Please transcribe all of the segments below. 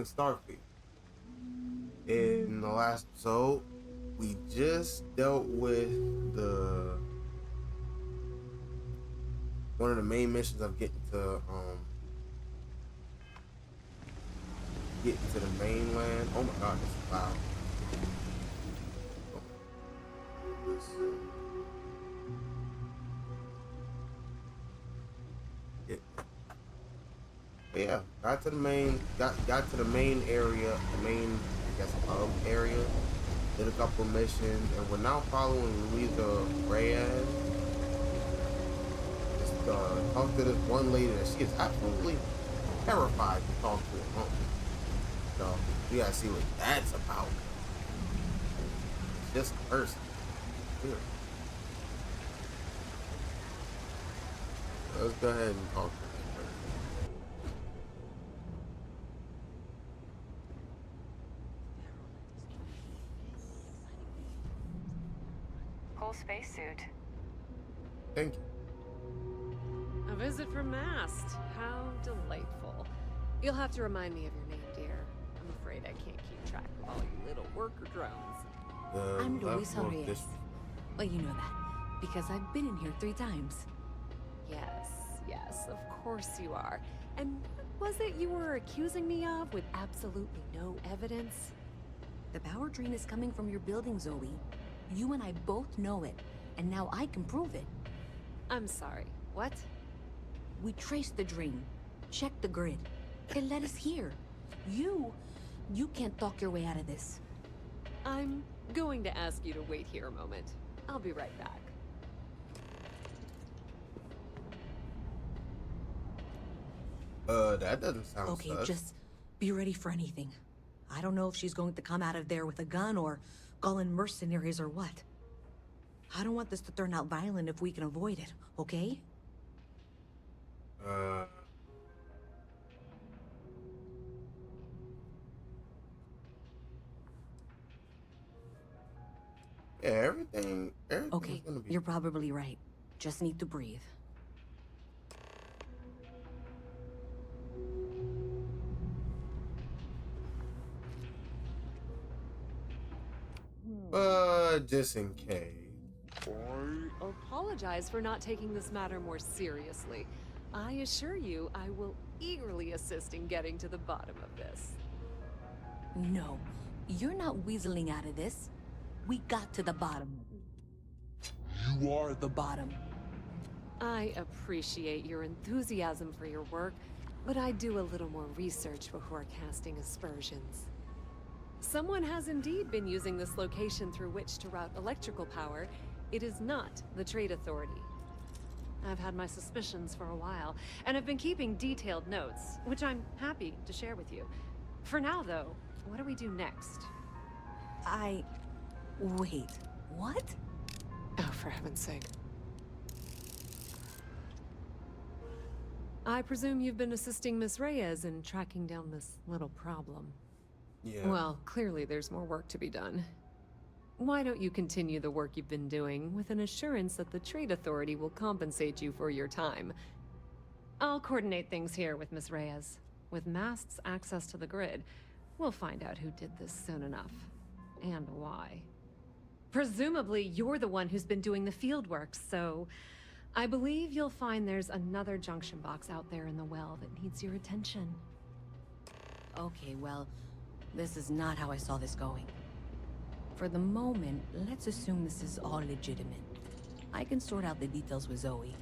in Starfield. In the last episode, we just dealt with the one of the main missions of getting to the mainland. Oh my god, this is loud. But yeah, got to the main area, the main, I guess, hub area. Did a couple missions, and we're now following Louisa Reyes. Just talk to this one lady that she is absolutely terrified to talk to at home. So we gotta see what that's about. It's just a person. Weird. Let's go ahead and talk to this person. Cool spacesuit. Thank you. A visit from Mast. How delightful. You'll have to remind me of your name, dear. I'm afraid I can't keep track of all you little worker drones. I'm Louisa Reyes. Well, you know that, because I've been in here 3 times. Yes, of course you are. And what was it you were accusing me of with absolutely no evidence? The power drain is coming from your building, Zoe. You and I both know it, and now I can prove it. I'm sorry, what? We traced the drain, checked the grid. It led us here. You can't talk your way out of this. I'm going to ask you to wait here a moment. I'll be right back. That doesn't sound Okay, sus. just be ready for anything. I don't know if she's going to come out of there with a gun or call in mercenaries or what. I don't want this to turn out violent if we can avoid it, okay? Yeah, everything's Okay, gonna be. you're probably right. Just need to breathe. Just in case. I apologize for not taking this matter more seriously. I assure you, I will eagerly assist in getting to the bottom of this. No, you're not weaseling out of this. We got to the bottom. You are the bottom. I appreciate your enthusiasm for your work, but I do a little more research before casting aspersions. Someone has indeed been using this location through which to route electrical power. It is not the Trade Authority. I've had my suspicions for a while, and have been keeping detailed notes, which I'm happy to share with you. For now, though, what do we do next? Wait, what? Oh, for heaven's sake. I presume you've been assisting Miss Reyes in tracking down this little problem. Yeah. Well, clearly there's more work to be done. Why don't you continue the work you've been doing with an assurance that the Trade Authority will compensate you for your time? I'll coordinate things here with Miss Reyes. With Mast's access to the grid, we'll find out who did this soon enough. And why. Presumably, you're the one who's been doing the field work, so I believe you'll find there's another junction box out there in the well that needs your attention. Okay, well, this is not how I saw this going. For the moment, let's assume this is all legitimate. I can sort out the details with Zoe.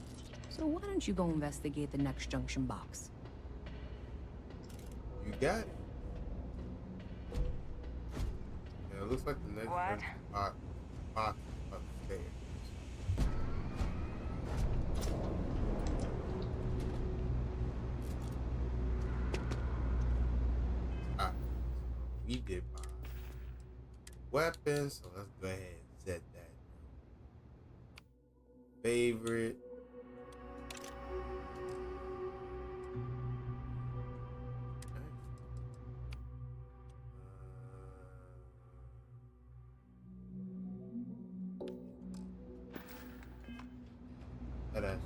So why don't you go investigate the next junction box? You got it. Yeah, it looks like the next What? box upstairs. Alright, we did buy weapons, so let's go ahead and set that. Favorite. That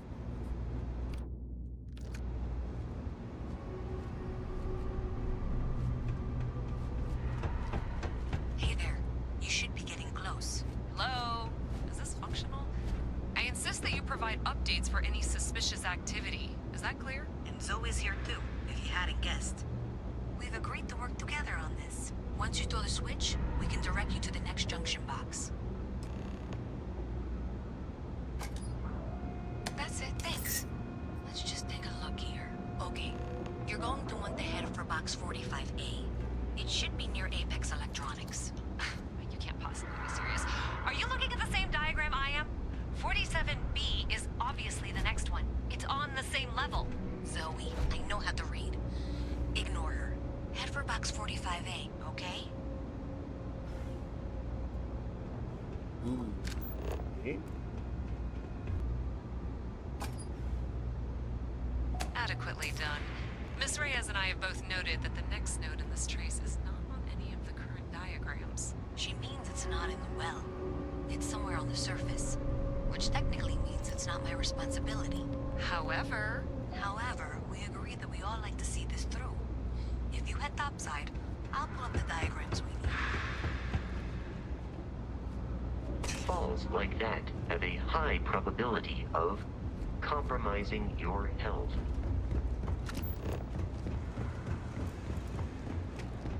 for any suspicious activity. Is that clear? And Zoe's here too, if you hadn't guessed. We've agreed to work together on this. Once you throw the switch, we can direct you to the next junction box. That's it, thanks. Let's just take a look here. Okay, you're going to want to head for box 45A. It should be near Apex Electronics. You can't possibly be serious. Are you looking at the same diagram I am? 47B is obviously the next one. It's on the same level. Zoe, I know how to read. Ignore her. Head for box 45A, okay? Ooh. Okay. Adequately done. Miss Reyes and I have both noted that the next node in this trace is not on any of the current diagrams. She means it's not in the well. It's somewhere on the surface. Which technically means it's not my responsibility. However, we agreed that we all like to see this through. If you head topside, I'll pull up the diagrams we need. Falls like that have a high probability of compromising your health.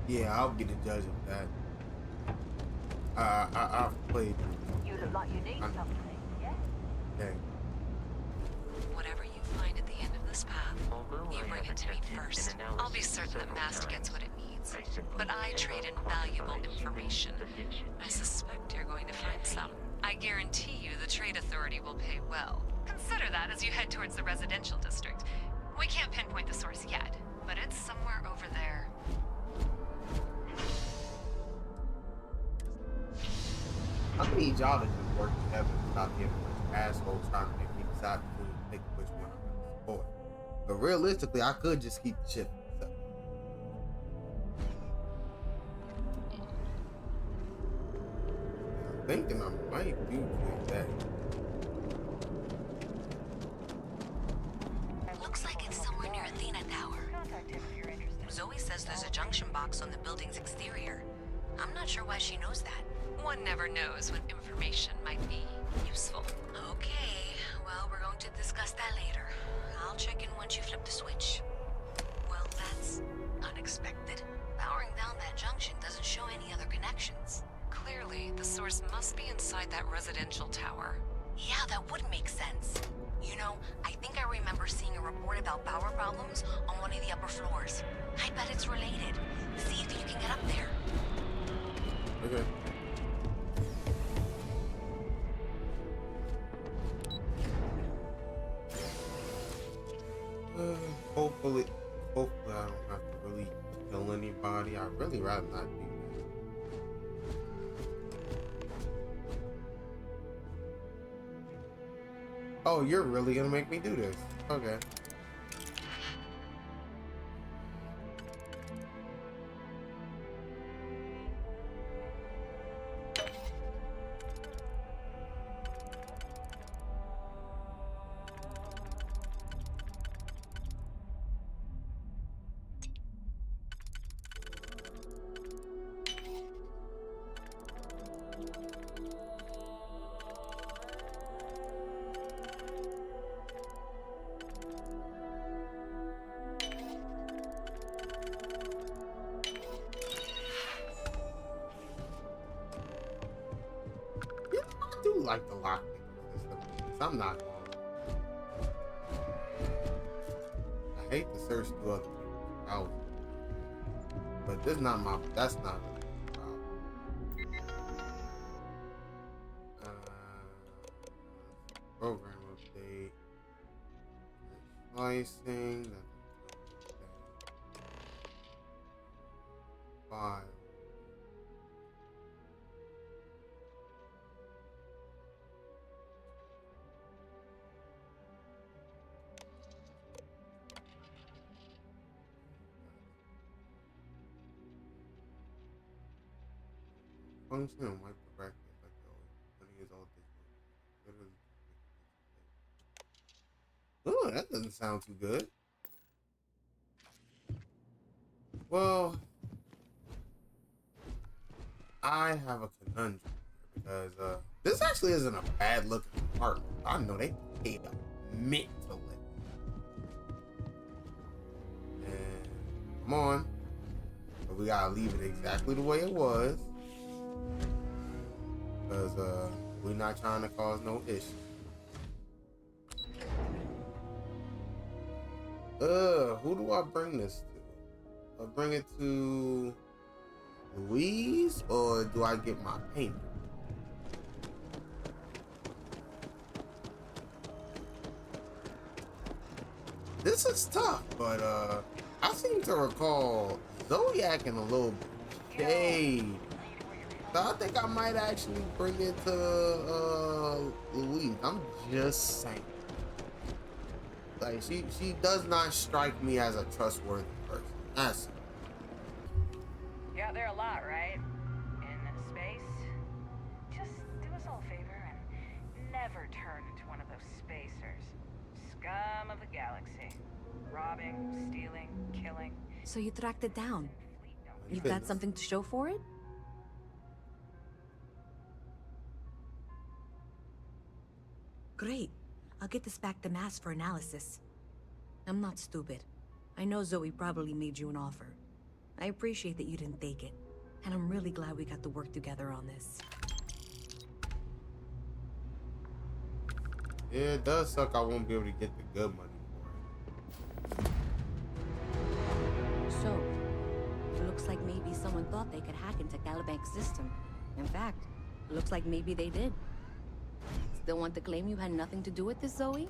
Yeah, I'll be the judge of that. I've played. You look like you need something, yeah? Dang. whatever you find at the end of this path, Although you I bring have it to me attempted first. an analysis I'll be certain that several Mast gets times, what it needs. I simply But I trade in cannot valuable quantify human information. addiction. I suspect you're going to find some. I guarantee you the Trade Authority will pay well. Consider that as you head towards the residential district. We can't pinpoint the source yet, but it's somewhere over there. I need y'all to just work together and stop getting much assholes trying to make me decide to pick which one I'm going to support. But realistically, I could just keep the shit for myself. I'm thinking I might do that. Looks like it's somewhere near Athena Tower. Contact him if you're interested. Zoe says there's a junction box on the building's exterior. I'm not sure why she knows that. One never knows when information might be useful. Okay, well, we're going to discuss that later. I'll check in once you flip the switch. Well, that's unexpected. Powering down that junction doesn't show any other connections. Clearly, the source must be inside that residential tower. Yeah, that would make sense. You know, I think I remember seeing a report about power problems on one of the upper floors. I bet it's related. See if you can get up there. Okay. Hopefully I don't have to really kill anybody. I'd really rather not do that. Oh, you're really gonna make me do this? Okay. I do like the lock system. I'm not gonna. I hate to search through other people's houses, but this not my. That's not a problem. Program update. Slicing. File. Function and wipe the bracket like when he is all digital. Oh, that doesn't sound too good. Well, I have a conundrum because this actually isn't a bad looking apartment. I know they paid a meant to live. And come on. But we gotta leave it exactly the way it was. Because we're not trying to cause no issue. Who do I bring this to? I bring it to Louise, or do I get my payment? This is tough, but I seem to recall Zoe acting a little shady. So I think I might actually bring it to Louise. I'm just saying. Like she does not strike me as a trustworthy person. That's Yeah, they're a lot, right? In space. Just do us all a favor and never turn into one of those spacers. Scum of the galaxy. Robbing, stealing, killing. So you tracked it down. Fleet don't You've got something to show for it? Great. I'll get this back to Mass for analysis. I'm not stupid. I know Zoe probably made you an offer. I appreciate that you didn't take it. And I'm really glad we got to work together on this. yeah, it does suck I won't be able to get the good money for it. So, it looks like maybe someone thought they could hack into Calibank's system. In fact, it looks like maybe they did. Still want to claim you had nothing to do with this, Zoe?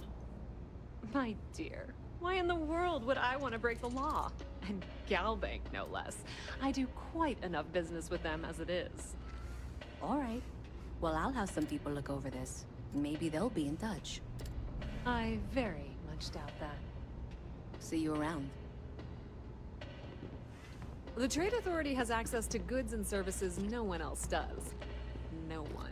My dear, why in the world would I want to break the law? And Galbank, no less. I do quite enough business with them as it is. All right. Well, I'll have some people look over this. Maybe they'll be in touch. I very much doubt that. See you around. The Trade Authority has access to goods and services no one else does. No one.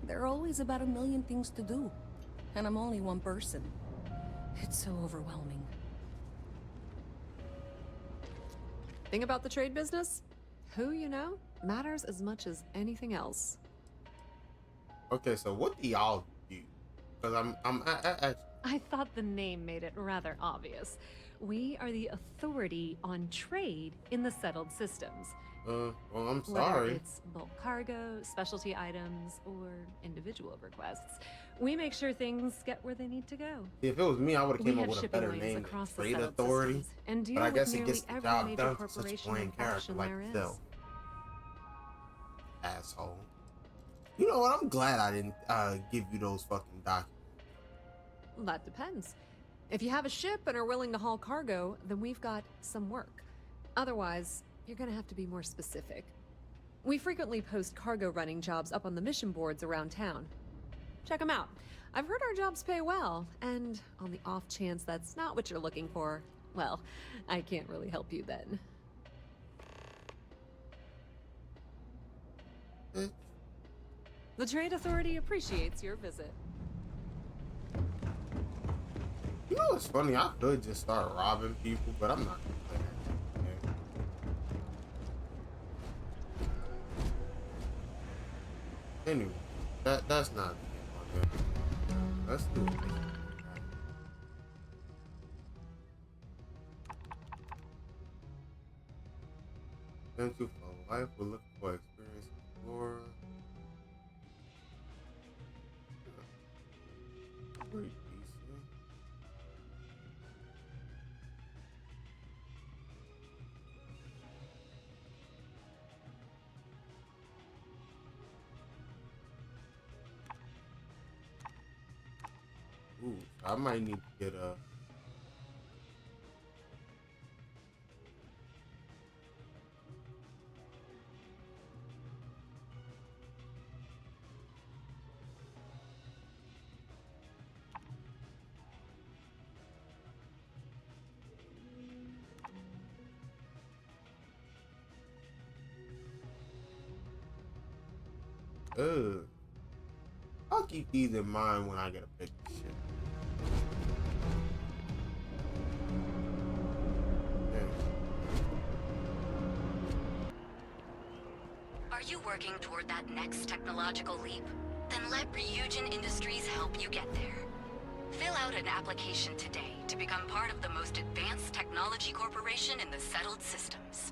There are always about 1 million things to do. And I'm only one person. It's so overwhelming. Thing about the trade business? Who you know matters as much as anything else. Okay, so what do y'all do? Because I thought the name made it rather obvious. We are the authority on trade in the settled systems. well, I'm Whether sorry. it's bulk cargo, specialty items, or individual requests, we make sure things get where they need to go. If it was me, I would have We came up have with a shipping better lanes name than across the Trade settled Authority. systems, and deal But I with guess it nearly gets the every job major done for such a corporation plain and character faction like there is. yourself. Asshole. You know what? I'm glad I didn't give you those fucking documents. That depends. If you have a ship and are willing to haul cargo, then we've got some work. Otherwise, you're gonna have to be more specific. We frequently post cargo running jobs up on the mission boards around town. Check them out. I've heard our jobs pay well, and on the off chance that's not what you're looking for, well, I can't really help you then. The Trade Authority appreciates your visit. You know what's funny? I could just start robbing people, but I'm not gonna play that. Okay? Anyway, that's not the game on there. Let's do it. Thank you for life. We're looking for experience explorer. Pretty decent. Ooh, I might need to get a. I'll keep these in mind when I get a big ship. Are you working toward that next technological leap? Then let Ryujin Industries help you get there. Fill out an application today to become part of the most advanced technology corporation in the settled systems.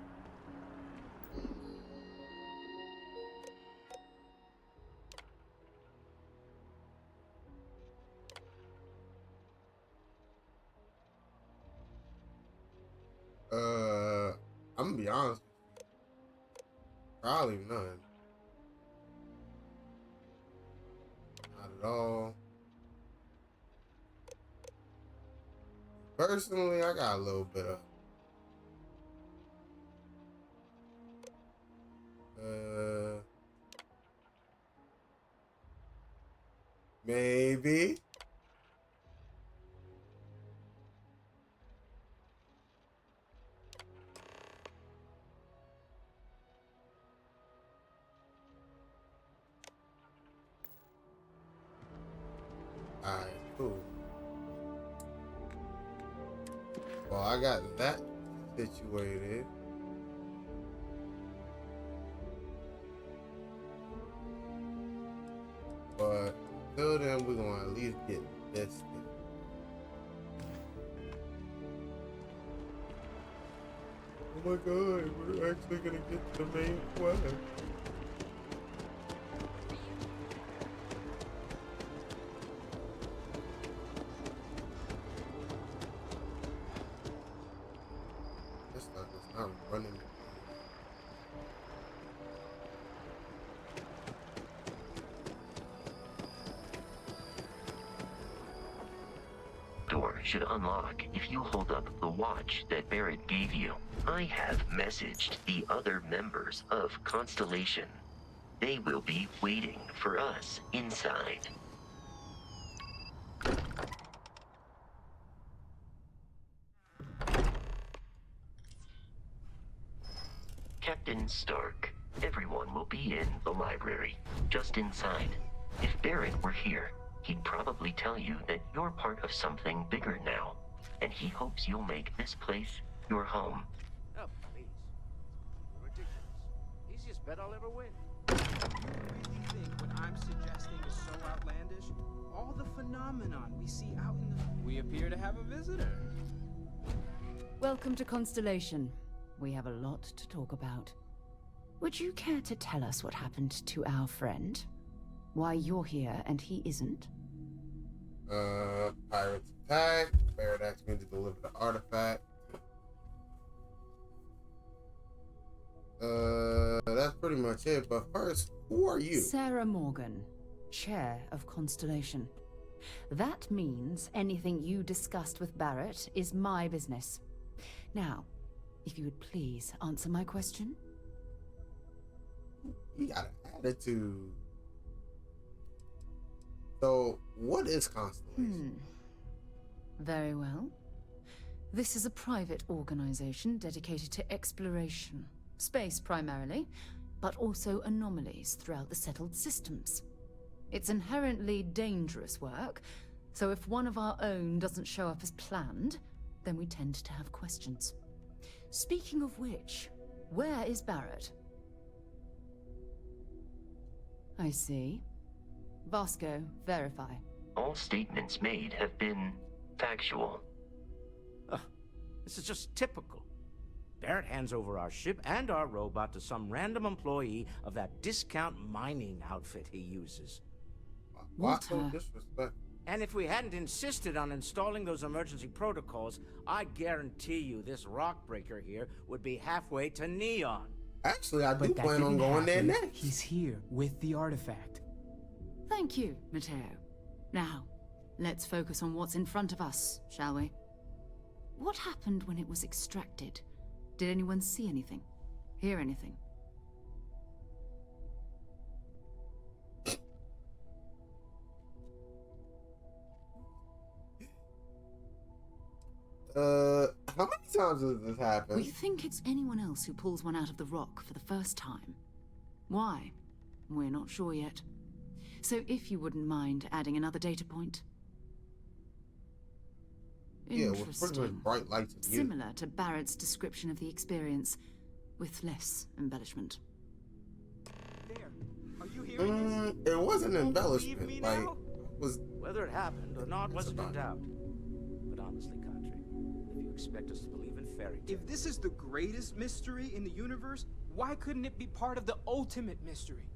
I'm gonna be honest with you. Probably none. Not at all. Personally, I got a little bit of maybe. Alright, cool. Well, I got that situated. But till then, we're gonna at least get this thing. Oh my god, we're actually gonna get to the main quest. This stuff is not running. Door should unlock if you hold up the watch that Barrett gave you. I have messaged the other members of Constellation. They will be waiting for us inside. Captain Stark, everyone will be in the library, just inside. If Barrett were here, he'd probably tell you that you're part of something bigger now, and he hopes you'll make this place your home. Oh, please. Ridiculous. Easiest bet I'll ever win. You really think what I'm suggesting is so outlandish? All the phenomenon we see out in the... We appear to have a visitor. Welcome to Constellation. We have a lot to talk about. Would you care to tell us what happened to our friend? Why you're here and he isn't? Pirates attack. Barrett asked me to deliver the artifact. That's pretty much it. But first, who are you? Sarah Morgan, Chair of Constellation. That means anything you discussed with Barrett is my business. Now, if you would please answer my question. You got an attitude. So, what is Constellation? Very well. This is a private organization dedicated to exploration. Space primarily, but also anomalies throughout the settled systems. It's inherently dangerous work, so if one of our own doesn't show up as planned, then we tend to have questions. Speaking of which, where is Barrett? I see. Vasco, verify. All statements made have been factual. This is just typical. Barrett hands over our ship and our robot to some random employee of that discount mining outfit he uses. Why so disrespect? And if we hadn't insisted on installing those emergency protocols, I guarantee you this rock breaker here would be halfway to Neon. Actually, I do But that plan on didn't going there happen. next. He's here with the artifact. Thank you, Matteo. Now, let's focus on what's in front of us, shall we? What happened when it was extracted? Did anyone see anything? Hear anything? How many times has this happened? We think it's anyone else who pulls one out of the rock for the first time. Why? We're not sure yet. So if you wouldn't mind adding another data point. Yeah, with pretty much bright lights and music. Similar to Barrett's description of the experience, with less embellishment. serious? It wasn't Believe embellishment. me Like, now? was Whether it happened or not It's wasn't in about- doubt. But honestly, Country, if you expect us to believe in fairy tales... If this is the greatest mystery in the universe, why couldn't it be part of the ultimate mystery?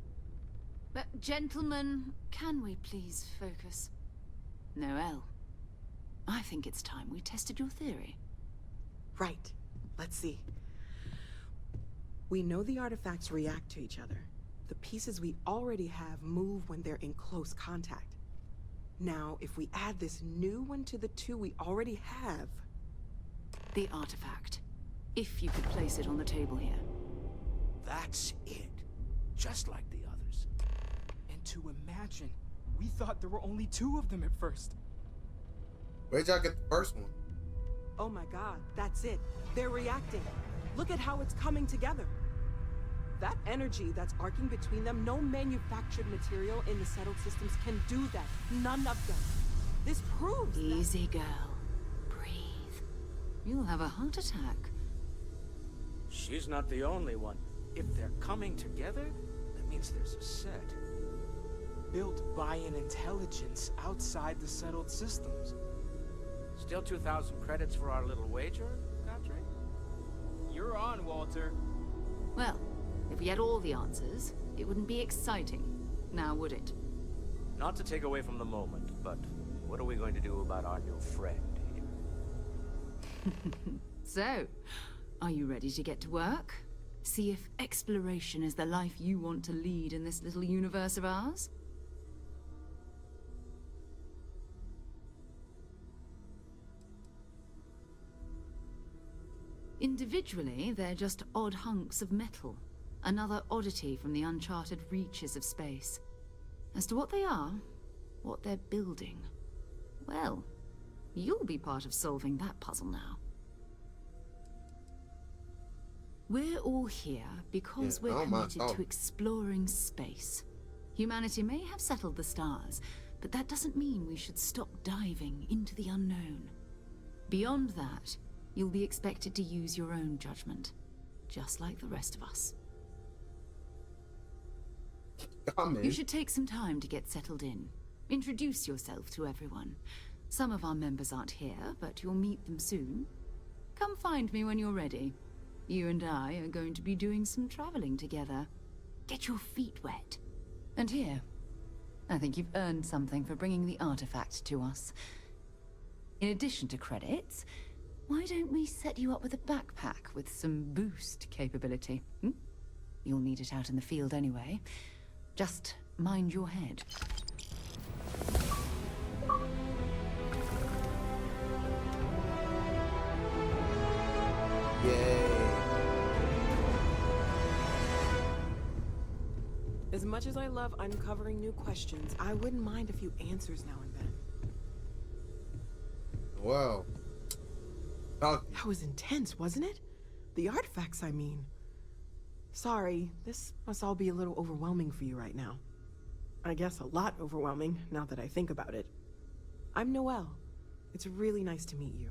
But, gentlemen, can we please focus? Noel, I think it's time we tested your theory. Right. Let's see. We know the artifacts react to each other. The pieces we already have move when they're in close contact. Now, if we add this new one to the two we already have... The artifact. If you could place it on the table here. That's it. Just like the others. And to imagine, we thought there were only 2 of them at first. where'd y'all get the first one? Oh my god, that's it. They're reacting. Look at how it's coming together. That energy that's arcing between them, no manufactured material in the settled systems can do that. None of them. This proves that... Easy, girl. Breathe. You'll have a heart attack. She's not the only one. If they're coming together, that means there's a set. Built by an intelligence outside the settled systems. Still 2,000 credits for our little wager, Country? You're on, Walter. Well, if we had all the answers, it wouldn't be exciting. Now, would it? Not to take away from the moment, but what are we going to do about our new friend here? So, are you ready to get to work? See if exploration is the life you want to lead in this little universe of ours? Individually, they're just odd hunks of metal. Another oddity from the uncharted reaches of space. As to what they are, what they're building, well, you'll be part of solving that puzzle now. We're all here because we're committed to exploring space. Humanity may have settled the stars, but that doesn't mean we should stop diving into the unknown. Beyond that, you'll be expected to use your own judgment, just like the rest of us. You should take some time to get settled in. Introduce yourself to everyone. Some of our members aren't here, but you'll meet them soon. Come find me when you're ready. You and I are going to be doing some traveling together. Get your feet wet. And here, I think you've earned something for bringing the artifact to us. In addition to credits, why don't we set you up with a backpack with some boost capability? You'll need it out in the field anyway. Just mind your head. Yay. As much as I love uncovering new questions, I wouldn't mind a few answers now and then. Well, that was intense, wasn't it? The artifacts, I mean. Sorry, this must all be a little overwhelming for you right now. I guess a lot overwhelming, now that I think about it. I'm Noelle. It's really nice to meet you.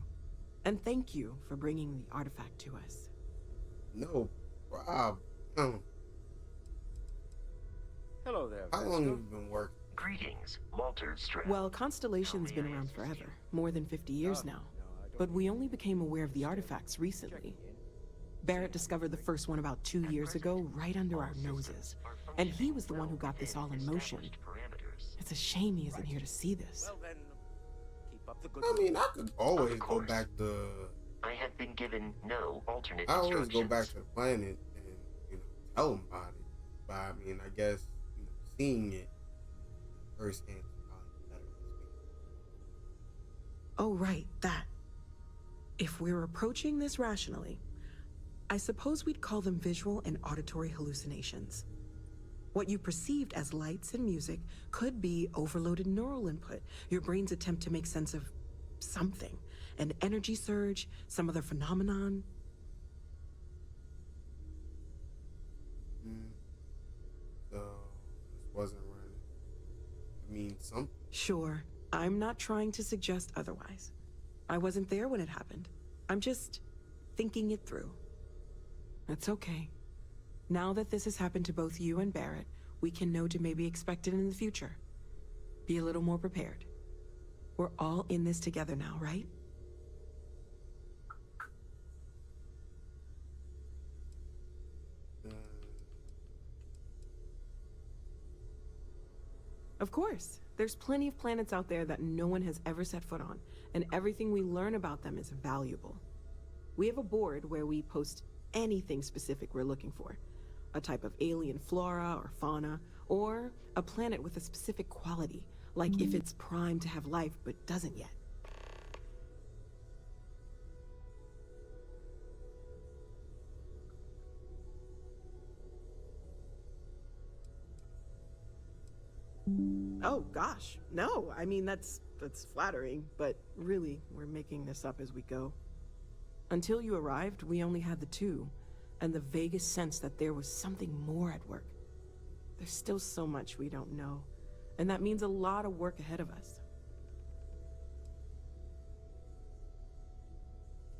And thank you for bringing the artifact to us. No problem. Hello there, How long have you been working? Greetings, Walter Stroud. Well, Constellation's been around forever, more than 50 years now. But we only became aware of the artifacts recently. Barrett discovered the first one about 2 years ago, right under our noses. And he was the one who got this all in motion. It's a shame he isn't here to see this. Well then, keep up the good I mean, I could always go back to... I have been given no alternate I always instructions. go back to the planet and, tell him about it. But I mean, I guess, seeing it firsthand is probably better than speaking. Oh, right, that. If we're approaching this rationally, I suppose we'd call them visual and auditory hallucinations. What you perceived as lights and music could be overloaded neural input, your brain's attempt to make sense of something. An energy surge, some other phenomenon. So, this wasn't running. I mean, something. Sure, I'm not trying to suggest otherwise. I wasn't there when it happened. I'm just thinking it through. It's okay. Now that this has happened to both you and Barrett, we can know to maybe expect it in the future. Be a little more prepared. We're all in this together now, right? Of course. There's plenty of planets out there that no one has ever set foot on, and everything we learn about them is valuable. We have a board where we post anything specific we're looking for. A type of alien flora or fauna, or a planet with a specific quality, like if it's primed to have life but doesn't yet. Oh gosh, no. I mean, that's flattering, but really, we're making this up as we go. Until you arrived, we only had the two, and the vaguest sense that there was something more at work. There's still so much we don't know, and that means a lot of work ahead of us.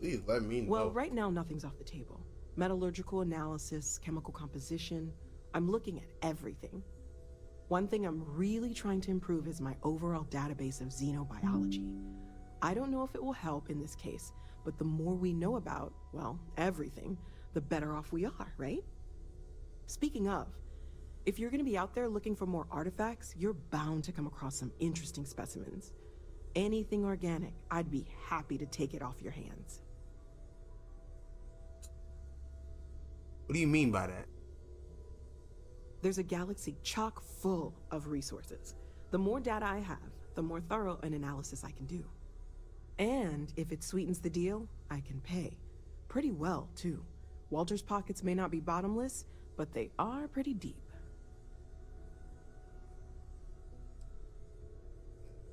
Please let me know. Well, right now, nothing's off the table. Metallurgical analysis, chemical composition. I'm looking at everything. One thing I'm really trying to improve is my overall database of xenobiology. I don't know if it will help in this case, but the more we know about, well, everything, the better off we are, right? Speaking of, if you're gonna be out there looking for more artifacts, you're bound to come across some interesting specimens. Anything organic, I'd be happy to take it off your hands. What do you mean by that? There's a galaxy chock full of resources. The more data I have, the more thorough an analysis I can do. And if it sweetens the deal, I can pay. Pretty well, too. Walter's pockets may not be bottomless, but they are pretty deep.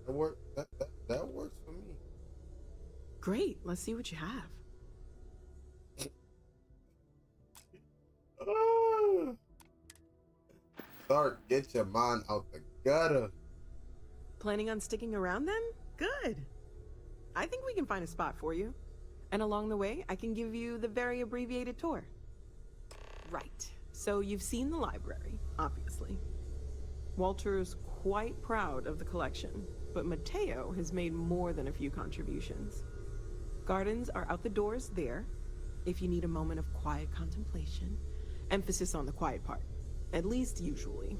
That works for me. Great, let's see what you have. Stark, get your mind out the gutter. Planning on sticking around then? Good. I think we can find a spot for you. And along the way, I can give you the very abbreviated tour. Right. So you've seen the library, obviously. Walter's quite proud of the collection, but Mateo has made more than a few contributions. Gardens are out the doors there, if you need a moment of quiet contemplation. Emphasis on the quiet part. At least usually.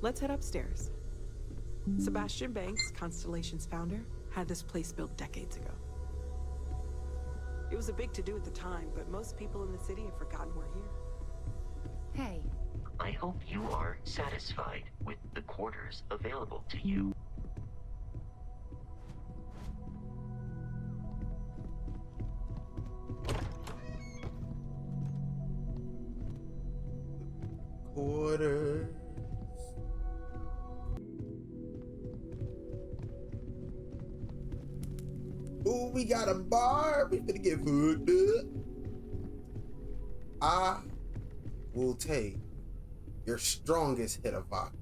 Let's head upstairs. Sebastian Banks, Constellation's founder, had this place built decades ago. It was a big to-do at the time, but most people in the city have forgotten we're here. Hey. I hope you are satisfied with the quarters available to you. Quarters. Ooh, we got a bar. We finna get food. I will take your strongest hit of vodka.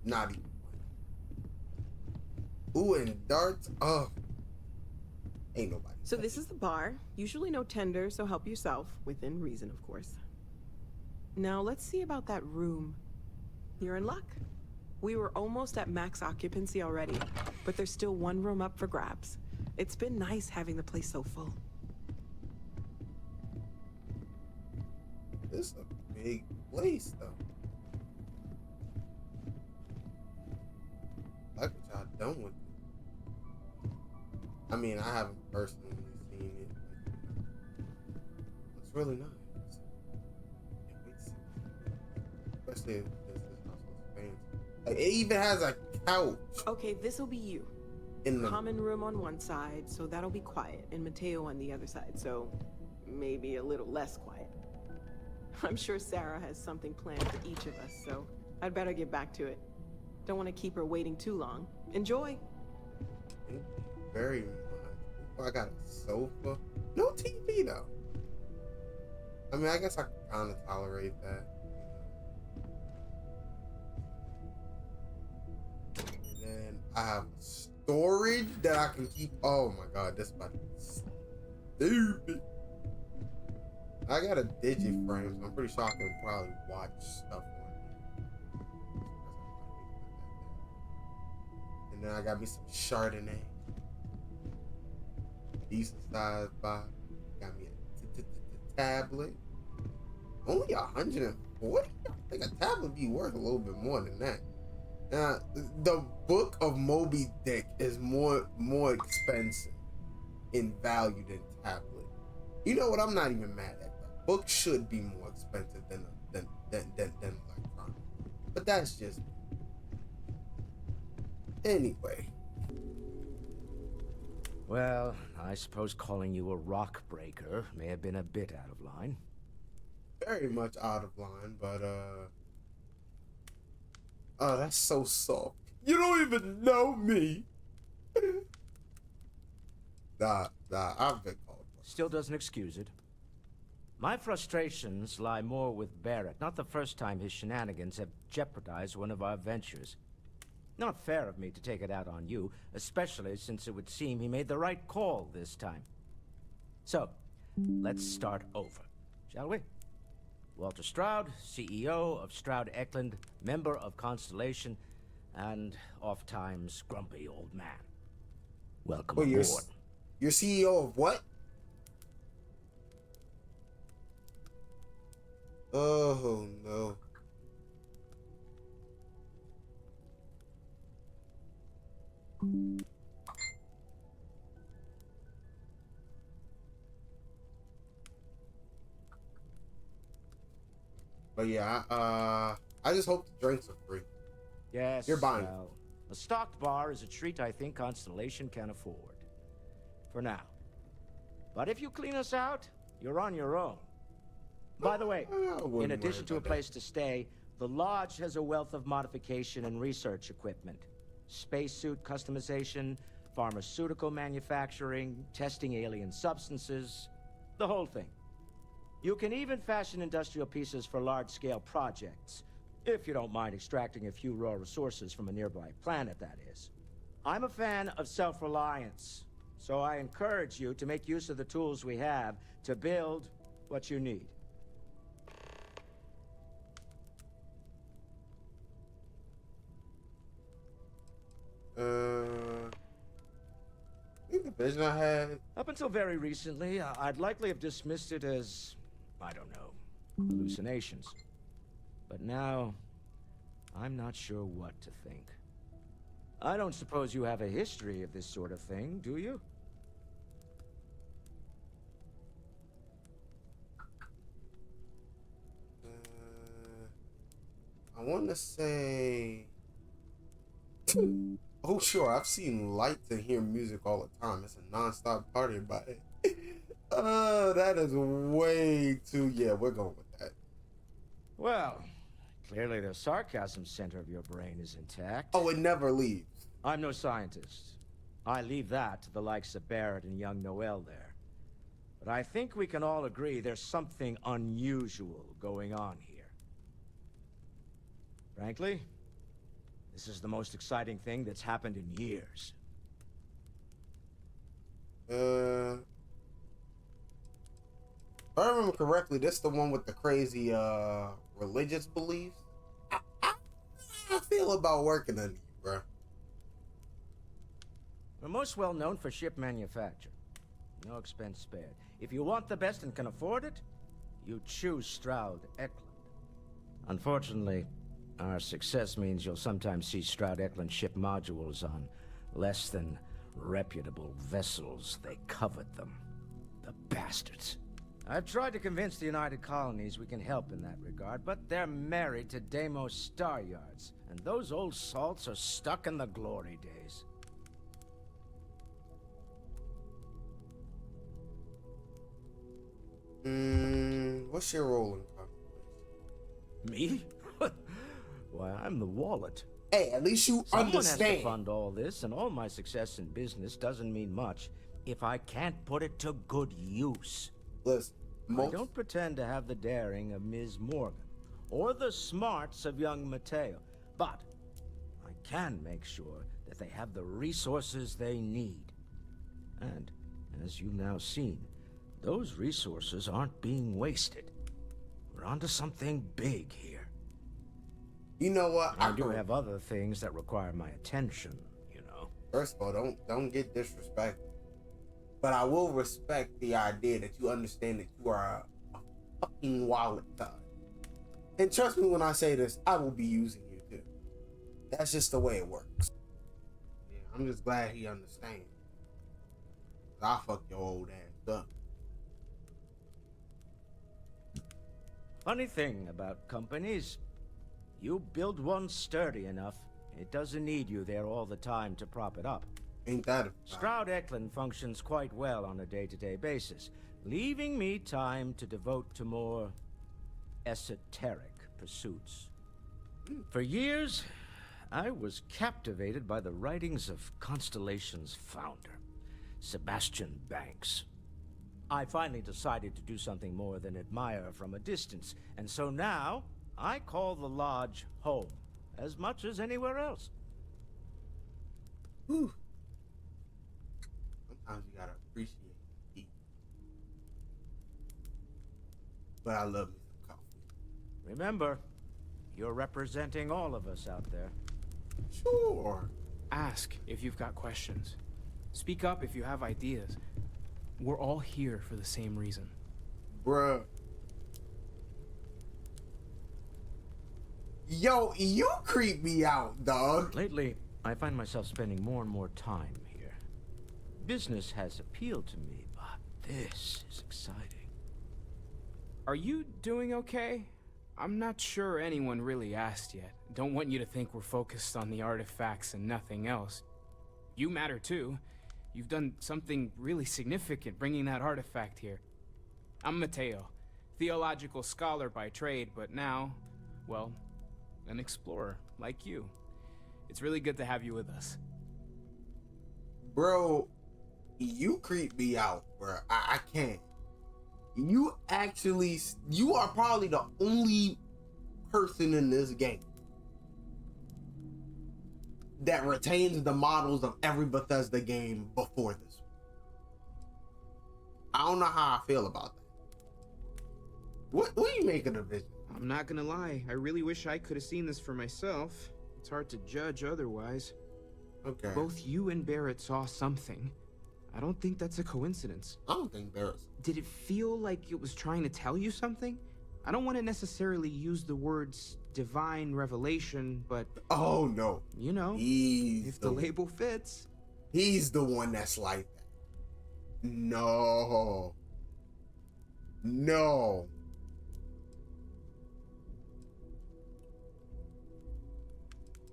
Not even one. Ooh, and darts. Oh, ain't nobody. So this is the bar. Usually no tender, so help yourself. Within reason, of course. Now let's see about that room. You're in luck. We were almost at max occupancy already, but there's still one room up for grabs. It's been nice having the place so full. This is a big place, though. Like what y'all done with it. I mean, I haven't personally seen it, but it's really nice. Especially if this house is fancy. Like, it even has a couch. Okay, this'll be you. In the common room on one side, so that'll be quiet, and Mateo on the other side, so maybe a little less quiet. I'm sure Sarah has something planned for each of us, so I'd better get back to it. Don't want to keep her waiting too long. Enjoy. Thank you very much. I got a sofa. No TV though. I mean, I guess I can kind of tolerate that. And then I have storage that I can keep. Oh my god, this about to be stupid. I got a digiframe, so I'm pretty sure I can probably watch stuff on And then I got me some Chardonnay. Decent sized bottle. Got me a tablet. Only 140? I think a tablet be worth a little bit more than that. The Book of Moby Dick is more expensive in value than tablet. You know what? I'm not even mad at that. Books should be more expensive than electronic. But that's just me. Anyway. Well, I suppose calling you a rock breaker may have been a bit out of line. Very much out of line, but oh, that's so soft. You don't even know me. Nah, I've been called. Still doesn't excuse it. My frustrations lie more with Barrett. Not the first time his shenanigans have jeopardized one of our ventures. Not fair of me to take it out on you, especially since it would seem he made the right call this time. So, let's start over, shall we? Walter Stroud, CEO of Stroud Eklund, member of Constellation, and oft-times grumpy old man. Welcome aboard. You're CEO of what? Oh no. But yeah, I just hope the drinks are free. Yes, you're buying. Well, a stocked bar is a treat I think Constellation can afford. For now. But if you clean us out, you're on your own. By the way, in addition to a place to stay, the Lodge has a wealth of modification and research equipment. Spacesuit customization, pharmaceutical manufacturing, testing alien substances, the whole thing. You can even fashion industrial pieces for large-scale projects, if you don't mind extracting a few raw resources from a nearby planet, that is. I'm a fan of self-reliance, so I encourage you to make use of the tools we have to build what you need. I think the vision I had. Up until very recently, I'd likely have dismissed it as, I don't know, hallucinations. But now, I'm not sure what to think. I don't suppose you have a history of this sort of thing, do you? I want to say... Oh, sure. I've seen lights and hear music all the time. It's a non-stop party about it. That is way too... Yeah, we're going with that. Well, clearly the sarcasm center of your brain is intact. Oh, it never leaves. I'm no scientist. I leave that to the likes of Barrett and young Noel there. But I think we can all agree there's something unusual going on here. Frankly, this is the most exciting thing that's happened in years. If I remember correctly, this is the one with the crazy religious beliefs. How I feel about working on you, bro. We're most well known for ship manufacture. No expense spared. If you want the best and can afford it, you choose Stroud Eklund. Unfortunately, our success means you'll sometimes see Stroud Eklund ship modules on less than reputable vessels. They covet them. The bastards. I've tried to convince the United Colonies we can help in that regard, but they're married to Deimos Star Yards, and those old salts are stuck in the glory days. What's your role in Constellation? Me? Why, I'm the wallet. Hey, at least you Someone understand. has to fund all this, and all my success in business doesn't mean much if I can't put it to good use. Listen, I don't pretend to have the daring of Ms. Morgan, or the smarts of young Mateo, but I can make sure that they have the resources they need. And, as you've now seen, those resources aren't being wasted. We're onto something big here. You know what? I do have other things that require my attention, you know. First of all, don't get disrespectful. But I will respect the idea that you understand that you are a fucking wallet thug. And trust me when I say this, I will be using you too. That's just the way it works. Yeah, I'm just glad he understands. I'll fuck your old ass up. Funny thing about companies, you build one sturdy enough, it doesn't need you there all the time to prop it up. Ain't that a Stroud-Eklund functions quite well on a day-to-day basis, leaving me time to devote to more esoteric pursuits. For years, I was captivated by the writings of Constellation's founder, Sebastian Banks. I finally decided to do something more than admire from a distance, and so now I call the Lodge home, as much as anywhere else. Whew. Sometimes you gotta appreciate the heat. But I love me some coffee. Remember, you're representing all of us out there. Sure. Ask if you've got questions. Speak up if you have ideas. We're all here for the same reason. Bruh. Yo, you creep me out, dog. Lately, I find myself spending more and more time here. Business has appealed to me, but this is exciting. Are you doing okay? I'm not sure anyone really asked yet. Don't want you to think we're focused on the artifacts and nothing else. You matter too. You've done something really significant bringing that artifact here. I'm Mateo, theological scholar by trade, but now, well, an explorer like you. It's really good to have you with us. Bro, you creep me out, bro. I can't. You are probably the only person in this game that retains the models of every Bethesda game before this. I don't know how I feel about that. What do you make of the vision? I'm not gonna lie, I really wish I could have seen this for myself. It's hard to judge otherwise. Okay. Both you and Barrett saw something. I don't think that's a coincidence. I don't think Barrett. Did it feel like it was trying to tell you something? I don't want to necessarily use the words divine revelation, but... Oh, no. You know, if the label fits. He's the one that's like that. No. No.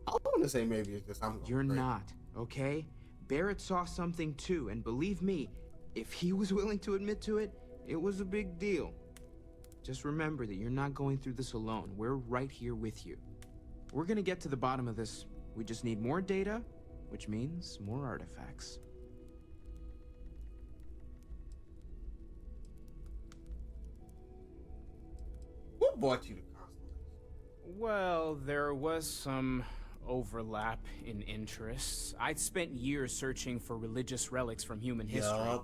I want to say maybe it's just I'm. You're not, okay? Barrett saw something too, and believe me, if he was willing to admit to it, it was a big deal. Just remember that you're not going through this alone. We're right here with you. We're gonna get to the bottom of this. We just need more data, which means more artifacts. What brought you to Constellation? Well, there was some overlap in interests. I'd spent years searching for religious relics from human history.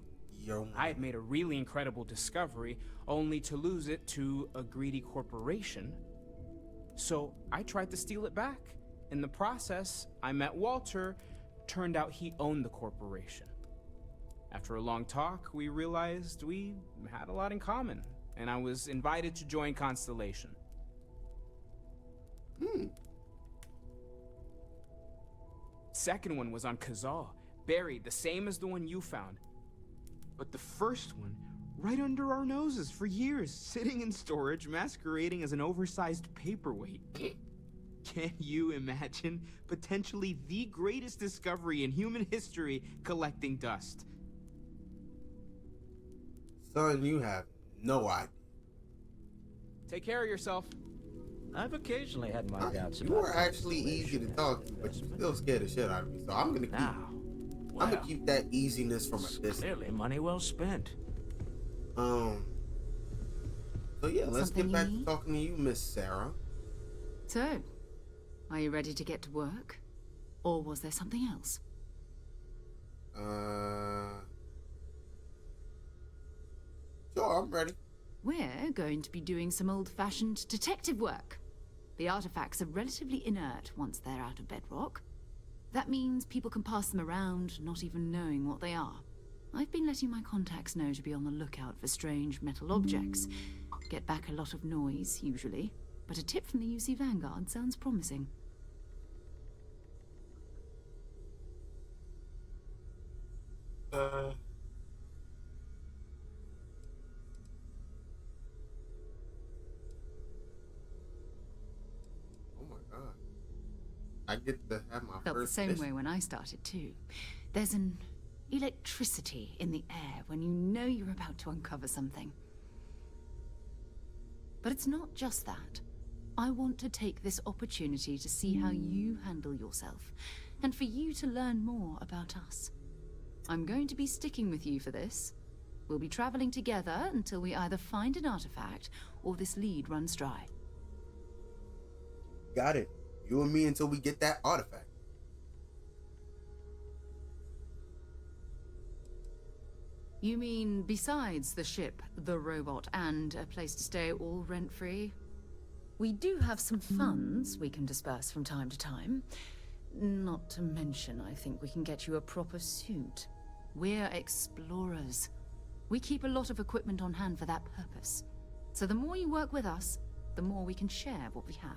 I had made a really incredible discovery, only to lose it to a greedy corporation. So I tried to steal it back. In the process, I met Walter. Turned out he owned the corporation. After a long talk, we realized we had a lot in common, and I was invited to join Constellation. Second one was on Kazal, buried, the same as the one you found. But the first one, right under our noses for years, sitting in storage, masquerading as an oversized paperweight. Can you imagine potentially the greatest discovery in human history collecting dust? Son, you have no idea. Take care of yourself. I've occasionally had my doubts about You are actually easy to talk to, but you still scare the shit out of me. So I'm gonna keep. I'm gonna keep that easiness from a distance. Clearly, money well spent. So yeah, let's get back to talking to you, Miss Sarah. So, are you ready to get to work? Or was there something else? Sure, I'm ready. We're going to be doing some old-fashioned detective work. The artifacts are relatively inert once they're out of bedrock. That means people can pass them around, not even knowing what they are. I've been letting my contacts know to be on the lookout for strange metal objects. Get back a lot of noise, usually. But a tip from the UC Vanguard sounds promising. Oh my god. I get to have my Felt the first same mission. way when I started too. There's an electricity in the air when you know you're about to uncover something. But it's not just that. I want to take this opportunity to see how you handle yourself, and for you to learn more about us. I'm going to be sticking with you for this. We'll be traveling together until we either find an artifact or this lead runs dry. Got it. You and me until we get that artifact. You mean besides the ship, the robot, and a place to stay all rent-free? We do have some funds we can disperse from time to time. Not to mention, I think we can get you a proper suit. We're explorers. We keep a lot of equipment on hand for that purpose. So the more you work with us, the more we can share what we have.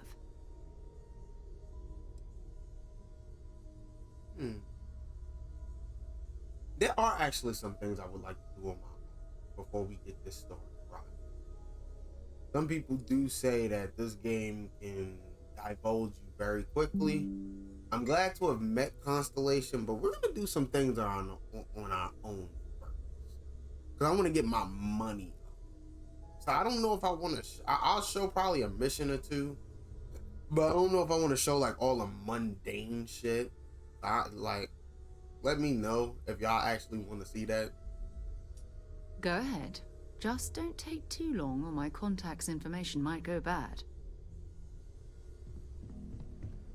There are actually some things I would like to do on my own before we get this story right. Some people do say that this game can divulge you very quickly. I'm glad to have met Constellation, but we're gonna do some things on our own first, because I want to get my money up. So I don't know if I want to. I'll show probably a mission or two, but I don't know if I want to show like all the mundane shit. Let me know if y'all actually want to see that. Go ahead. Just don't take too long or my contact's information might go bad.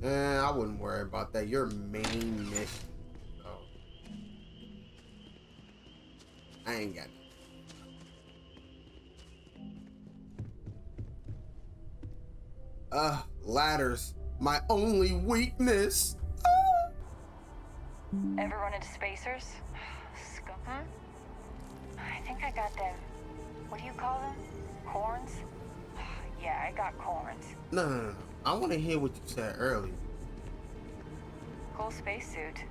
I wouldn't worry about that. Your main mission. So I ain't got it. Ladders. My only weakness. Ever run into spacers? Scum? I think I got them. What do you call them? Corns? Yeah, I got corns. No. I want to hear what you said earlier. Cool spacesuit.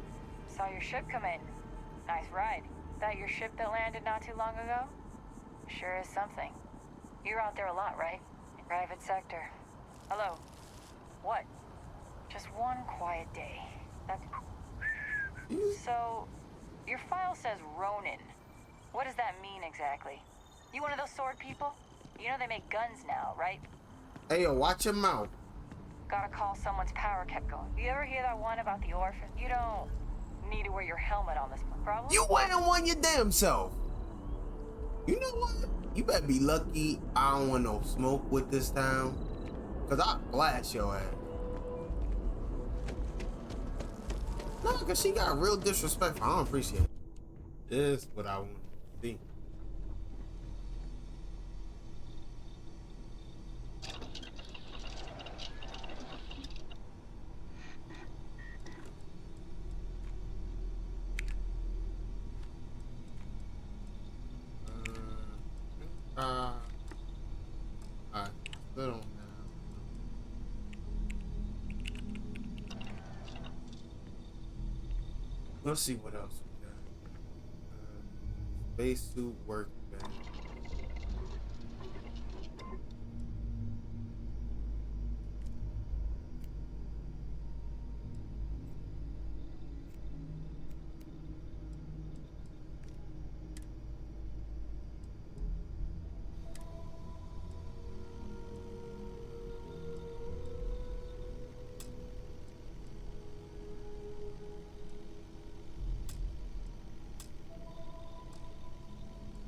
Saw your ship come in. Nice ride. That your ship that landed not too long ago? Sure is something. You're out there a lot, right? Private sector. Hello. What? Just one quiet day. That's... So, your file says Ronin. What does that mean exactly? You one of those sword people? You know they make guns now, right? Hey, yo, watch your mouth. Gotta call someone's power kept going. You ever hear that one about the orphan? You don't need to wear your helmet on this problem. You wearing one your damn self. You know what? You better be lucky I don't want no smoke with this town, cause I'll blast your ass. No, cause she got real disrespectful. I don't appreciate it. This is what I want to see. I still don't have. Let's see what else we got. Spacesuit workbench.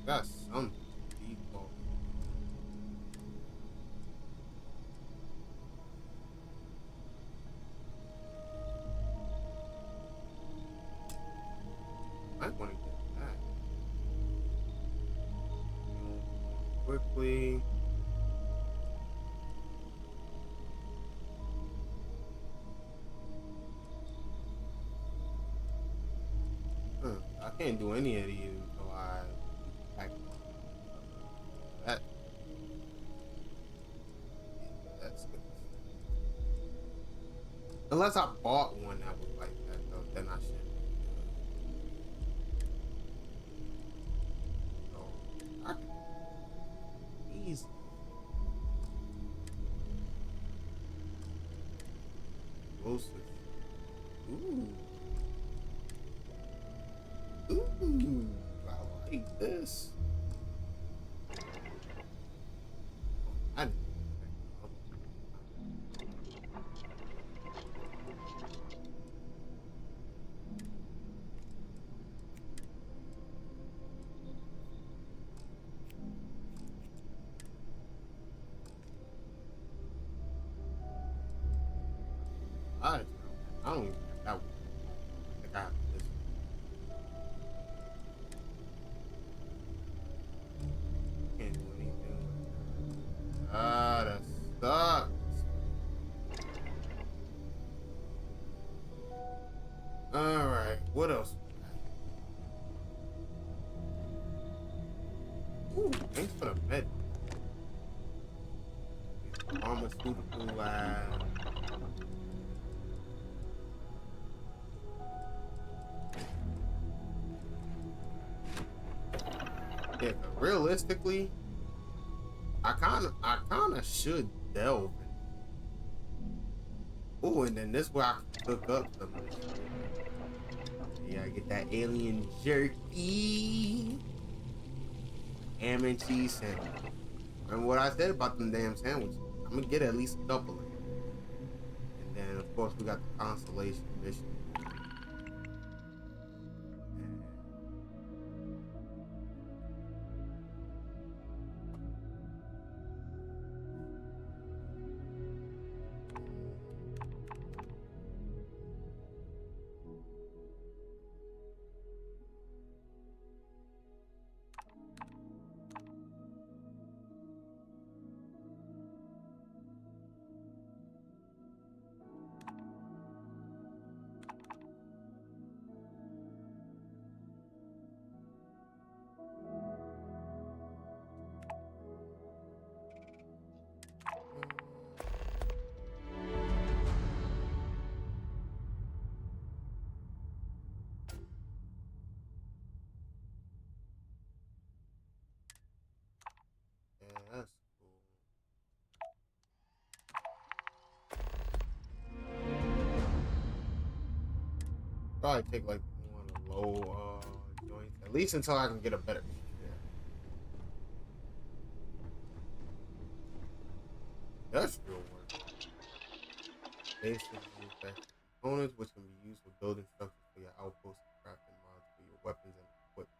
Got some default. I want to get that. Quickly. can't do any of these until I pack that. That's good. Unless I bought one that was like that, though, then I should. So, I can easy. Explosive. Ooh. Ooh. I like this. I didn't I don't even have that one. I think I have this one. Can't do anything with that. Ah, that sucks. Alright, what else? Ooh, thanks for the med. Pharmaceutical lab. Yeah, but realistically, I kinda should delve. Oh, and then this way I can cook up some. Yeah, I get that alien jerky, ham and cheese sandwich. Remember what I said about them damn sandwiches? I'm gonna get at least a couple of them. And then of course we got the constellation mission. Yeah, that's cool. Probably take like one of the low joints, at least until I can get a better. That's still work. Basic components which can be used for building structures for your outposts and crafting mods for your weapons and equipment.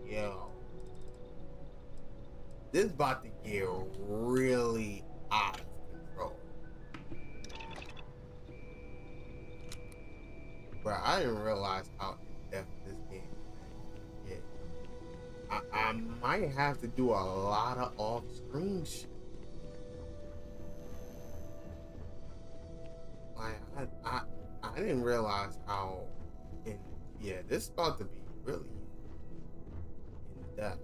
Yo, this is about to get really out of control. Bro, I didn't realize how in-depth this game can get. I might have to do a lot of off-screen shit. Like, I didn't realize how yeah, this is about to be really in depth.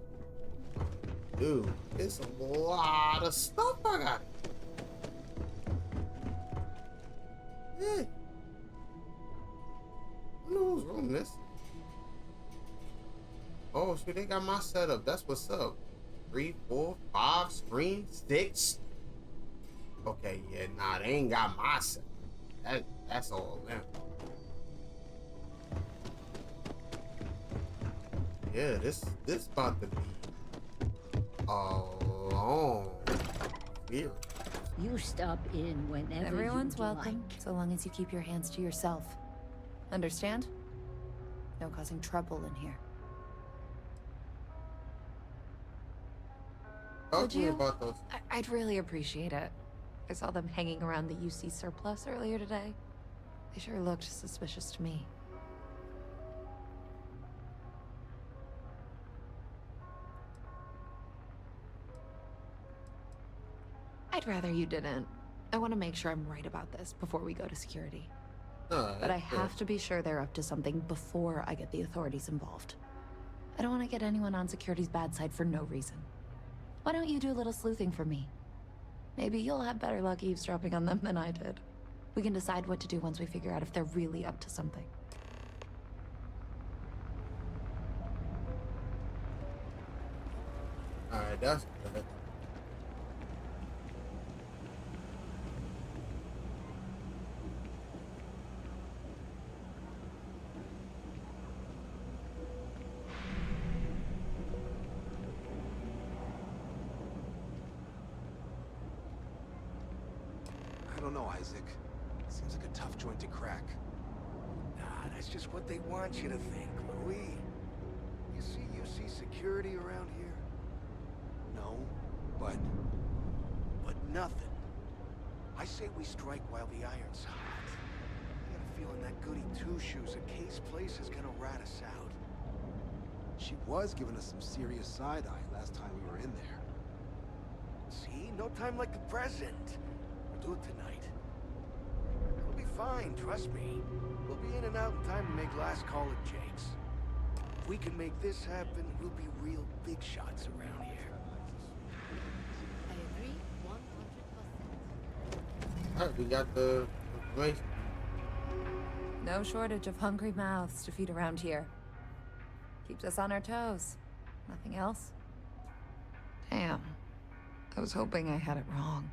Dude, it's a lot of stuff I got. Yeah. I know who's running this. Oh shit, they got my setup. That's what's up. 3, 4, 5 screens, 6. Okay, yeah, nah, they ain't got my setup. That's all them. Yeah, this about to be a long period. You stop in whenever Everyone's you'd welcome, like. so long as you keep your hands to yourself. Understand? No causing trouble in here. Talk to me about those. I'd really appreciate it. I saw them hanging around the UC surplus earlier today. They sure looked suspicious to me. I'd rather you didn't. I want to make sure I'm right about this before we go to security. But I have to be sure they're up to something before I get the authorities involved. I don't want to get anyone on security's bad side for no reason. Why don't you do a little sleuthing for me? Maybe you'll have better luck eavesdropping on them than I did. We can decide what to do once we figure out if they're really up to something. Alright, that's good. I don't know, Isaac. Seems like a tough joint to crack. Nah, that's just what they want you to think, Louis. You see security around here? No, but Nothing. I say we strike while the iron's hot. I got a feeling that goody two-shoes at Kay's place is gonna rat us out. she was giving us some serious side-eye last time we were in there. See? No time like the present. We'll do it tonight. We'll be fine, trust me. We'll be in and out in time to make last call at Jake's. If we can make this happen, we'll be real big shots around here. I agree 100%. Alright, we got the information. No shortage of hungry mouths to feed around here. Keeps us on our toes. Nothing else? Damn. I was hoping I had it wrong.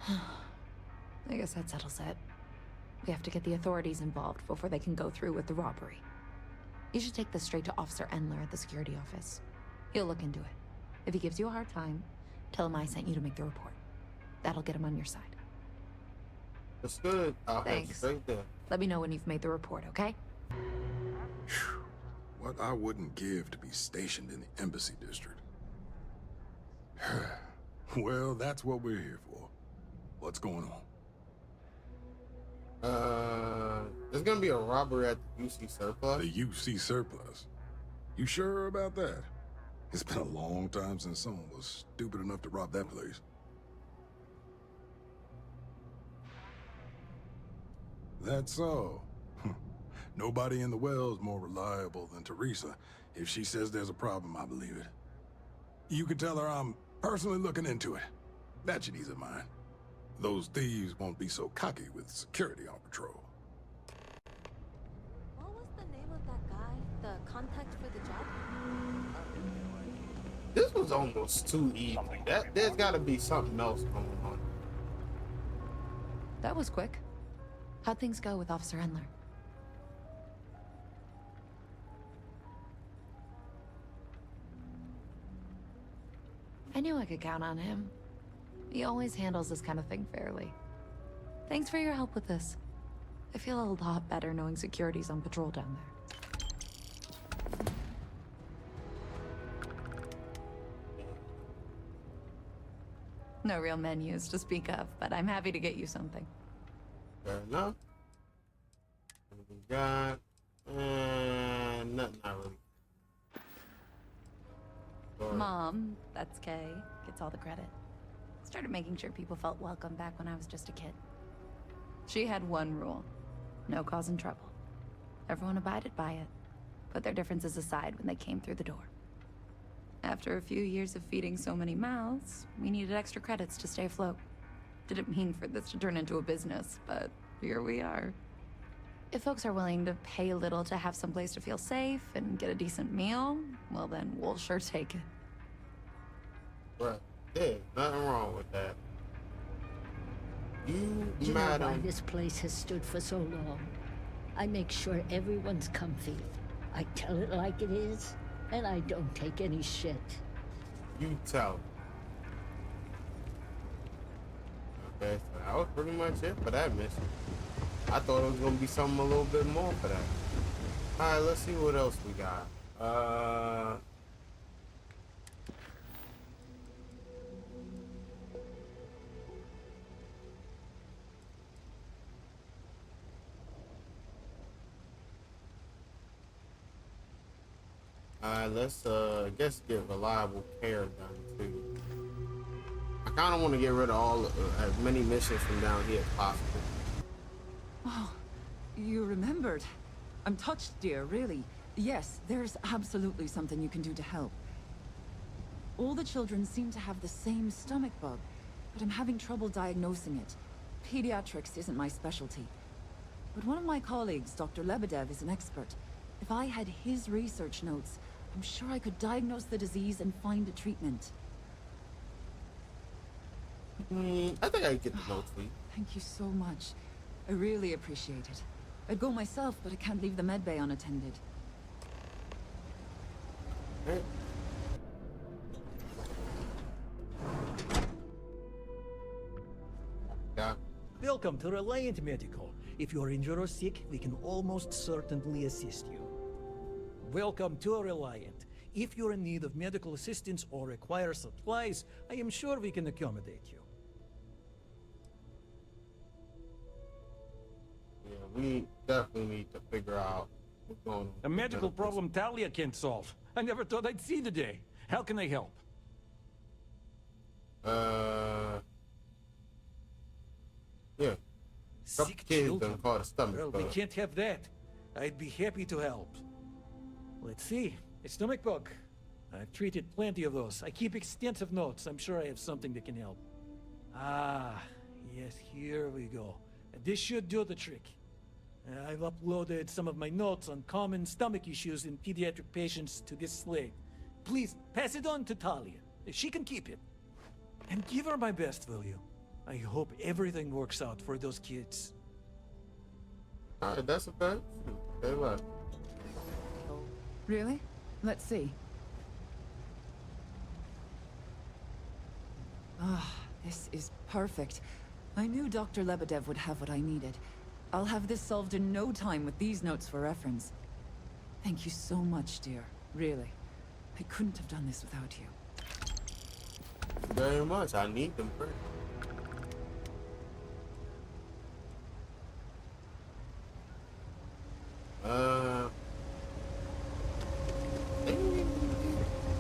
I guess that settles it. We have to get the authorities involved before they can go through with the robbery. You should take this straight to Officer Endler at the security office. He'll look into it. If he gives you a hard time, tell him I sent you to make the report. That'll get him on your side. That's good. I'll Thanks. head straight there. Let me know when you've made the report, okay? What I wouldn't give to be stationed in the Embassy District. Well, that's what we're here for. What's going on? There's gonna be a robbery at the UC Surplus. The UC Surplus? You sure about that? It's been a long time since someone was stupid enough to rob that place. That's so. Nobody in the well's more reliable than Teresa. If she says there's a problem, I believe it. You can tell her I'm personally looking into it. That should ease her mind. Those thieves won't be so cocky with security on patrol. What was the name of that guy? The contact for the job? This was almost too easy. There's gotta be something else going on. That was quick. How'd things go with Officer Endler? I knew I could count on him. He always handles this kind of thing fairly. Thanks for your help with this. I feel a lot better knowing security's on patrol down there. No real menus to speak of, but I'm happy to get you something. Fair enough. What we got? Nothing, not really. Mom, that's Kay, gets all the credit. Started making sure people felt welcome back when I was just a kid. She had one rule: no causing trouble. Everyone abided by it, put their differences aside when they came through the door. After a few years of feeding so many mouths, we needed extra credits to stay afloat. Didn't mean for this to turn into a business, but here we are. If folks are willing to pay a little to have someplace to feel safe and get a decent meal, well then we'll sure take it. Right. Yeah, nothing wrong with that. You know madam. why this place has stood for so long? I make sure everyone's comfy. I tell it like it is, and I don't take any shit. You tell. Okay, so that was pretty much it for that mission. I thought it was gonna be something a little bit more for that. Alright, let's see what else we got. Alright, let's I guess get reliable care done too. I kind of want to get rid of all as many missions from down here as possible. Oh, you remembered. I'm touched, dear, really. Yes, there's absolutely something you can do to help. All the children seem to have the same stomach bug, but I'm having trouble diagnosing it. Pediatrics isn't my specialty. But one of my colleagues, Dr. Lebedev, is an expert. If I had his research notes, I'm sure I could diagnose the disease and find a treatment. I think I can get the notes for you. Thank you so much. I really appreciate it. I'd go myself, but I can't leave the medbay unattended. Right. Yeah. Welcome to Reliant Medical. If you're injured or sick, we can almost certainly assist you. Welcome to Reliant. If you're in need of medical assistance or require supplies, I am sure we can accommodate you. Yeah, we definitely need to figure out what's going on. A medical problem Talia can't solve. I never thought I'd see the day. How can I help? Yeah. Sick children. Well, we can't have that. I'd be happy to help. Let's see. A stomach bug. I've treated plenty of those. I keep extensive notes. I'm sure I have something that can help. Ah, yes, here we go. This should do the trick. I've uploaded some of my notes on common stomach issues in pediatric patients to this slate. Please, pass it on to Talia. She can keep it. And give her my best, will you? I hope everything works out for those kids. Alright, that's a fact. Very well. Really? Let's see. Ah, this is perfect. I knew Dr. Lebedev would have what I needed. I'll have this solved in no time with these notes for reference. Thank you so much, dear. Really. I couldn't have done this without you. Very much. I need them first.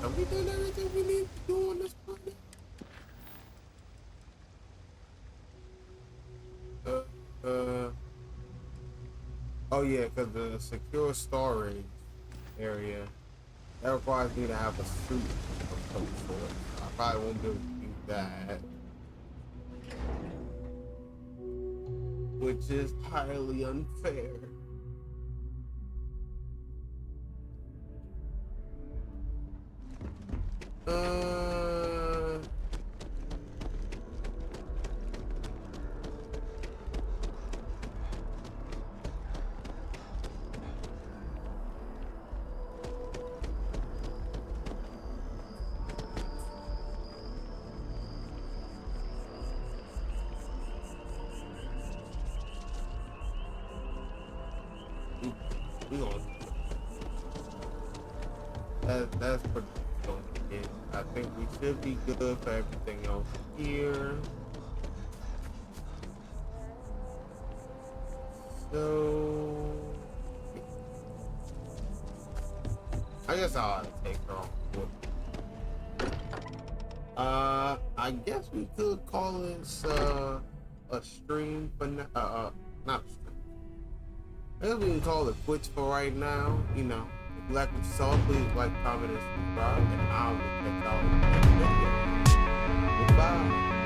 Have we done everything we need to do on this planet? Oh yeah, because the secure storage area, that requires me to have a suit of some sort. I probably won't be able to do that. Which is highly unfair. That's pretty good. I think we should be good for everything else here. So I guess I'll take her off. I guess we could call this a stream, but not a stream. I guess we can call it quits for right now. You know. If you like what you saw, please like, comment, and subscribe, and I will catch y'all in the next video. Goodbye.